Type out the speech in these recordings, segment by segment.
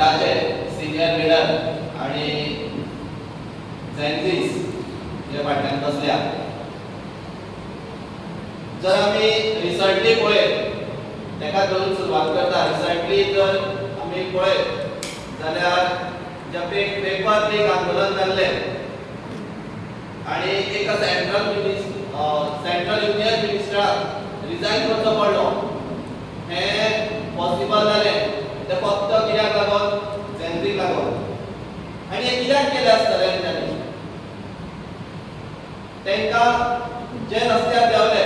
फंडाचे senior leader आणि जेनझीस जे फाटल्यान बसल्या. जर आमी रिसंटली पळयत तेका धरून सुरवात करता. रिसंटली जर आमी पळयत जाल्यार जे पेपर लीक आंदोलन जाल्लें आणि एका सेंट्रल युनियन मिनिस्टराक रिजाइन करचो पडलो, हें पॉसिबल जालें ते फक्त कित्याक लागून? जेनझीक लागून. आनी हें कित्याक केलें आसतलें तांणी? तांकां जे रस्त्यार देंवले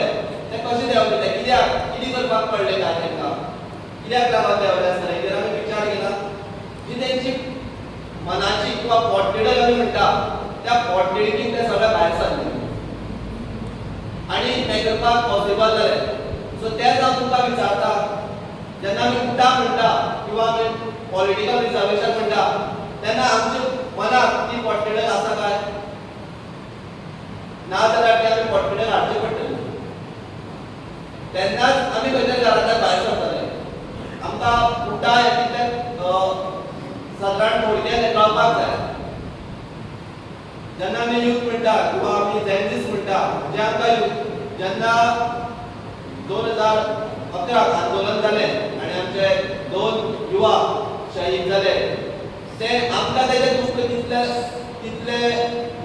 ते कशे देंवले? ते कितें करपाक पडलें काय तांकां? कित्याक लागून देंवले आसतले? हेजेर आमी विचार केला. जी तेंची मनाची किंवा पोटतिडक आमी म्हणटा त्या पोटतिडकीन ते सगळे भायर सरले आनी हें करपाक पॉसिबल जालें. सो तेच हांव तुमकां विचारता, जेन्ना आमी उठा म्हणटा किंवा आमी पॉलिटिकल रिजर्वेशन म्हणटा तेन्ना आमच्या मनाक ती पोटतिडक आसा काय? ना जाल्यार ती आमी पोटतिडक हाडची पडटली. तेन्नाच आमी खंय तरी घरांतल्यान भायर सरतले. आमकां उठा हें कितलें सादारण थोडक्यान हें कळपाक जाय. जेन्ना आमी यूथ म्हणटा किंवा आमी जेनझीस म्हणटा, जे आमकां जेन्ना 2011 आंदोलन जालें आनी आमचे 2 युवा शहीद जाले, ते आमकां तेजें दुख्ख तितलें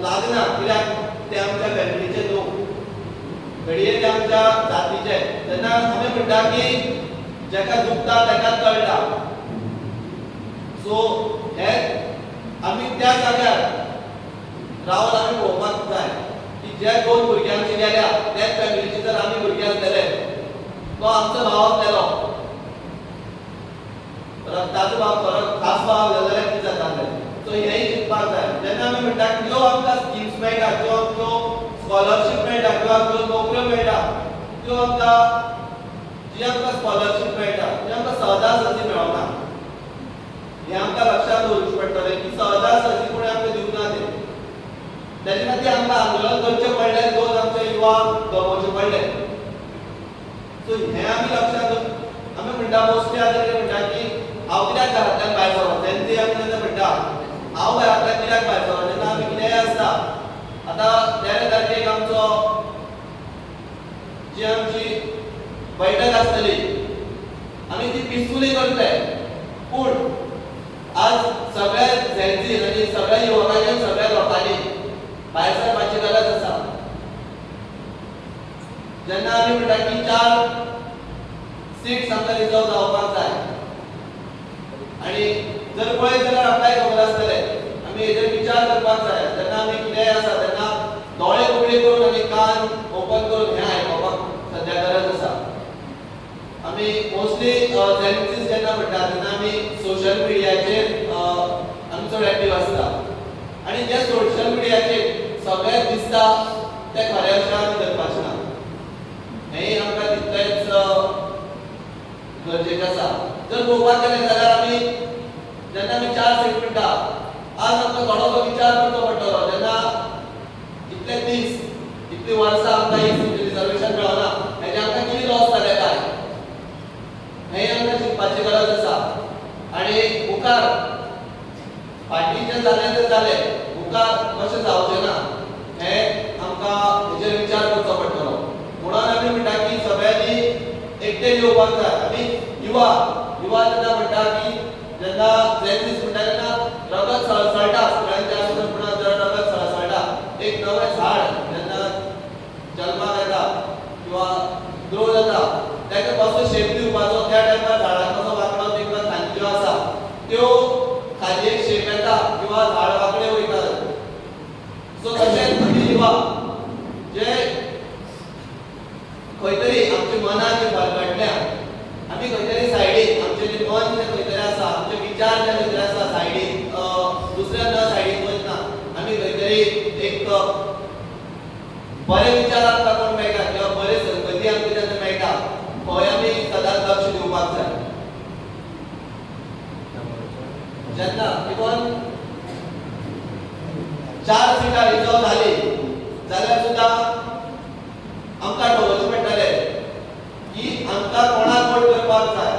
लागना. कित्याक ते आमच्या फॅमिलीचे लोक, घडये ते आमच्या जातीचे. तेन्ना आमी म्हणटा की जेका दुखता तेकाच कळटा. सो हे आमी त्या जाग्यार रावन आमी पळोवपाक जाय की जे 2 भुरगे आमचे गेल्या त्याच फॅमिलीचे जर आमी भुरगे आसलेले, तो आमचो भाव आसलेलो, रक्ताचो भाव, खास भाव जाल्यार कितें जातालें? सो हेंय चिंतपाक जाय. जेन्ना आमी म्हणटा की ज्यो आमकां स्किम्स मेळटा, ज्यो स्कॉलरशीप मेळटा किंवा ज्यो नोकऱ्यो मेळटा, त्यो आमकां जी आमकां स्कॉलरशीप मेळटा ती आमकां सहजासहजी मेळना. हें आमकां लक्षात दवरचें पडटलें की सहजासहजी कोणें आमकां दिवना तें. तेजे खातीर आमकां आंदोलन करचें पडलें, 2 आमचे युवा गमोवचे पडले. सो हें आमी लक्षात आमी म्हणटा मोस्टली आतां कितें म्हणटा की हांव कित्याक घरांतल्यान भायर सरप? तेन्ना आमी जेन्ना म्हणटा हांव घरांतल्यान कित्याक भायर सरप, तेन्ना आमी कितेंय आसता. आतां 13 तारखेक आमचो जी आमची बैठक आसतली, आमी ती पिसफुली करतले. पूण आज सगळे जेनझीस आनी सगळ्या युवकांनी सगळ्या लोकांनी भायर सरपाची गरज आसा. जेन्ना आमी म्हणटा की 4 सीट्स आमकां रिजर्व जावपाक जाय आनी जर पळयत जाल्यार आपल्याक खबर आसतलें, आमी हेजेर विचार करपाक जाय. जेन्ना आमी कितेंय आसा तेन्ना दोळे उगडे करून आनी कान ओपन करून हें आयकोपाक सद्या गरज आसा. आमी मोस्टली जेनझीस जेन्ना म्हणटा तेन्ना आमी सोशल मिडियाचेर आमी चड एक्टीव आसता आनी जे सोशल मिडियाचेर सगळें दिसता ते खरें अशें आमी धरपाचें ना. हेंय आमकां तितलेंच गरजेचें आसा. जर पळोवपाक गेलें जाल्यार आमी जेन्ना आमी 4 सीट म्हणटा, आज आमकां थोडोसो विचार करचो पडटलो. जेन्ना इतले दीस इतलीं वर्सां आमकां ही रिजर्वेशन मेळना, हेजे आमकां कितें लॉस जालें काय हेंय आमकां चिंतपाची गरज आसा. आनी मुखार फाटीं जें जालें तें जालें, मुखार कशें जावचें ना हें आमकां हेजेर विचार करचो पडटलो. म्हणून आमी म्हणटा की सगळ्यांनी एकटेन येवपाक जाय. आमी युवा जेन्ना म्हणटा की जेन्ना जेनझीस म्हणटा तेन्ना रगत सळसळटा, सगळ्यांच्या आसतना जर रगत सळसळटा. एक नवें झाड जेन्ना जल्माक येता किंवा ग्रो जाता ताका कसो शेप दिवपाचो, त्या टायमार झाडाक कसो वांकडो किंवा खांदी ज्यो आसा त्यो खाली एक शेप येता किंवा झाड वांकडें वयता. सो तशेंच आमी युवा जे खंय तरी आमच्या मनान भरकटल्यान आमी खंय तरी सायडीक आमचें जें मन जें खंय तरी आसा, आमचे विचार जे खंय तरी आसा सायडीक, दुसऱ्या न सायडीक वचना. आमी खंय तरी एक बरे विचाराक लागून मेळटा किंवा बरे संगती आमकां जेन्ना मेळटा खंय आमी सदांच लक्ष दिवपाक जाय. जेन्ना इवन 4 सिटां रिजर्व जाली जाल्यार सुद्दां आमकां ठरवचें पडटलें की आमकां कोणाक वोट करपाक जाय.